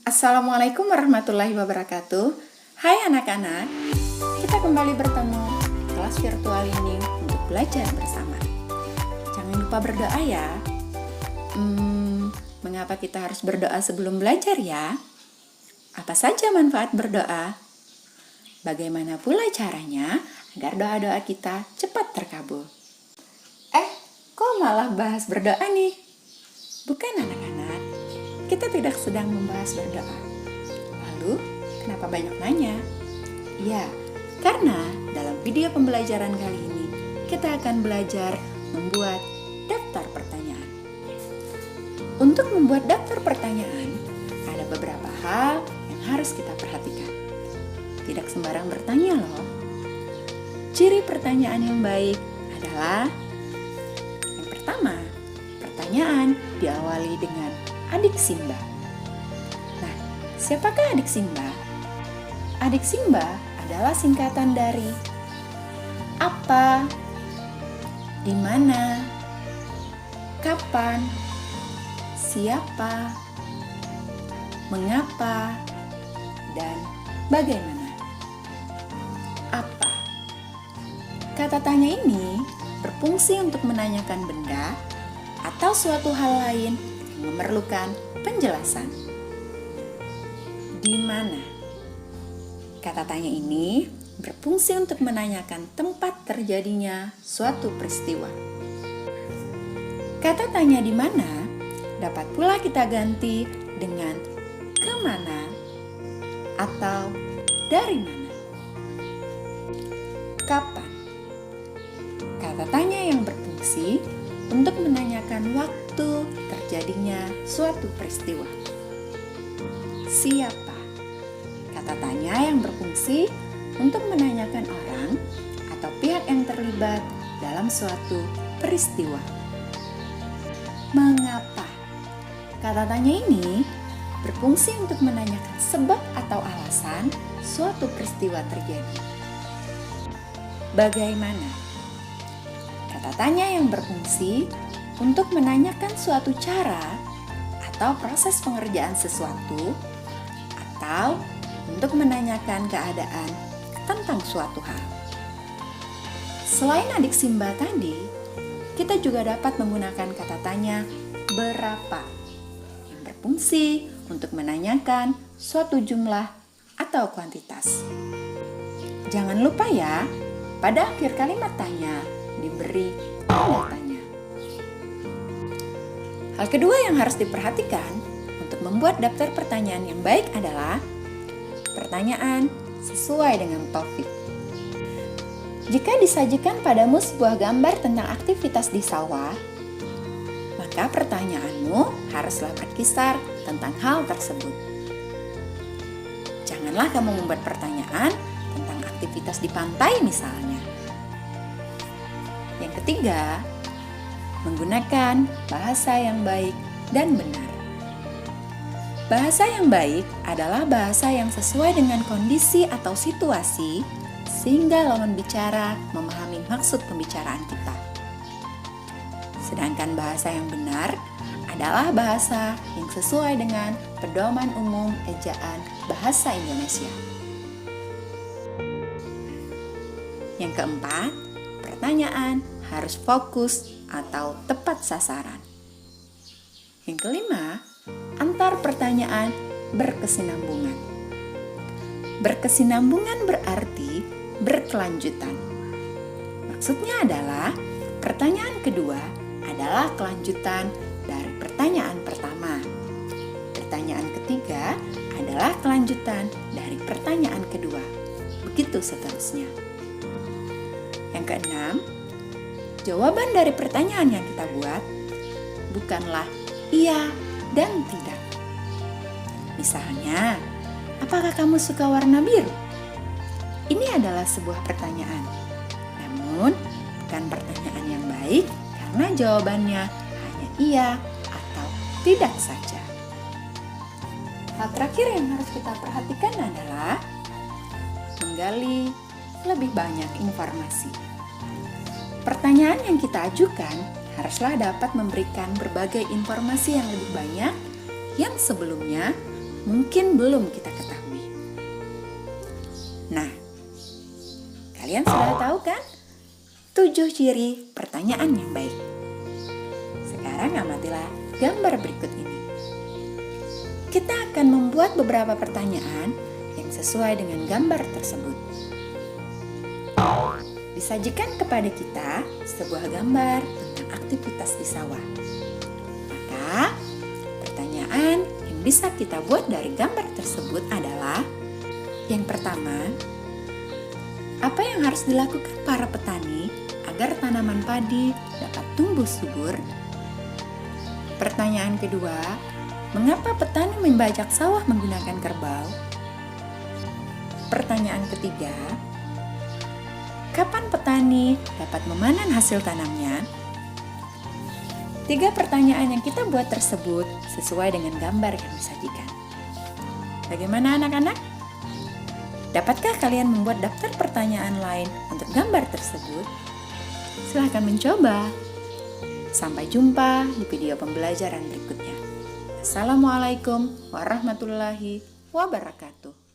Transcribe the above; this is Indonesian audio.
Assalamualaikum warahmatullahi wabarakatuh. Hai anak-anak, kita kembali bertemu di kelas virtual ini untuk belajar bersama. Jangan lupa berdoa ya. Mengapa kita harus berdoa sebelum belajar ya? Apa saja manfaat berdoa? Bagaimana pula caranya agar doa-doa kita cepat terkabul? Kok malah bahas berdoa nih? Bukan anak-anak, kita tidak sedang membahas berdoa. Lalu, kenapa banyak nanya? Ya, karena dalam video pembelajaran kali ini, kita akan belajar membuat daftar pertanyaan. Untuk membuat daftar pertanyaan, ada beberapa hal yang harus kita perhatikan. Tidak sembarang bertanya loh. Ciri pertanyaan yang baik adalah yang pertama, pertanyaan diawali dengan Adik Simba. Nah, siapakah Adik Simba? Adik Simba adalah singkatan dari apa, di mana, kapan, siapa, mengapa, dan bagaimana. Apa? Kata tanya ini berfungsi untuk menanyakan benda atau suatu hal lain memerlukan penjelasan. Di mana? Kata tanya ini berfungsi untuk menanyakan tempat terjadinya suatu peristiwa. Kata tanya di mana dapat pula kita ganti dengan kemana atau dari mana. Kapan? Kata tanya yang berfungsi untuk menanyakan waktu terjadinya suatu peristiwa. Siapa? Kata tanya yang berfungsi untuk menanyakan orang atau pihak yang terlibat dalam suatu peristiwa. Mengapa? Kata tanya ini berfungsi untuk menanyakan sebab atau alasan suatu peristiwa terjadi. Bagaimana? Kata tanya yang berfungsi untuk menanyakan suatu cara atau proses pengerjaan sesuatu, atau untuk menanyakan keadaan tentang suatu hal. Selain Adik Simba tadi, kita juga dapat menggunakan kata tanya berapa yang berfungsi untuk menanyakan suatu jumlah atau kuantitas. Jangan lupa ya, pada akhir kalimat tanya diberi tanda tanya. Hal kedua yang harus diperhatikan untuk membuat daftar pertanyaan yang baik adalah pertanyaan sesuai dengan topik. Jika disajikan padamu sebuah gambar tentang aktivitas di sawah, maka pertanyaanmu haruslah berkisar tentang hal tersebut. Janganlah kamu membuat pertanyaan tentang aktivitas di pantai misalnya. Yang ketiga, menggunakan bahasa yang baik dan benar. Bahasa yang baik adalah bahasa yang sesuai dengan kondisi atau situasi sehingga lawan bicara memahami maksud pembicaraan kita. Sedangkan bahasa yang benar adalah bahasa yang sesuai dengan pedoman umum ejaan bahasa Indonesia. Yang keempat, pertanyaan harus fokus atau tepat sasaran. Yang kelima, antar pertanyaan berkesinambungan. Berkesinambungan berarti berkelanjutan. Maksudnya adalah pertanyaan kedua adalah kelanjutan dari pertanyaan pertama. Pertanyaan ketiga adalah kelanjutan dari pertanyaan kedua. Begitu seterusnya. Yang keenam, jawaban dari pertanyaan yang kita buat bukanlah iya dan tidak. Misalnya, apakah kamu suka warna biru? Ini adalah sebuah pertanyaan, namun bukan pertanyaan yang baik karena jawabannya hanya iya atau tidak saja. Hal terakhir yang harus kita perhatikan adalah menggali lebih banyak informasi. Pertanyaan yang kita ajukan haruslah dapat memberikan berbagai informasi yang lebih banyak yang sebelumnya mungkin belum kita ketahui. Nah, kalian sudah tahu kan 7 ciri pertanyaan yang baik. Sekarang amatilah gambar berikut ini. Kita akan membuat beberapa pertanyaan yang sesuai dengan gambar tersebut. Disajikan kepada kita sebuah gambar tentang aktivitas di sawah. Maka, pertanyaan yang bisa kita buat dari gambar tersebut adalah: yang pertama, apa yang harus dilakukan para petani agar tanaman padi dapat tumbuh subur? Pertanyaan kedua, mengapa petani membajak sawah menggunakan kerbau? Pertanyaan ketiga, kapan petani dapat memanen hasil tanamnya? 3 pertanyaan yang kita buat tersebut sesuai dengan gambar yang disajikan. Bagaimana anak-anak? Dapatkah kalian membuat daftar pertanyaan lain untuk gambar tersebut? Silahkan mencoba. Sampai jumpa di video pembelajaran berikutnya. Assalamualaikum warahmatullahi wabarakatuh.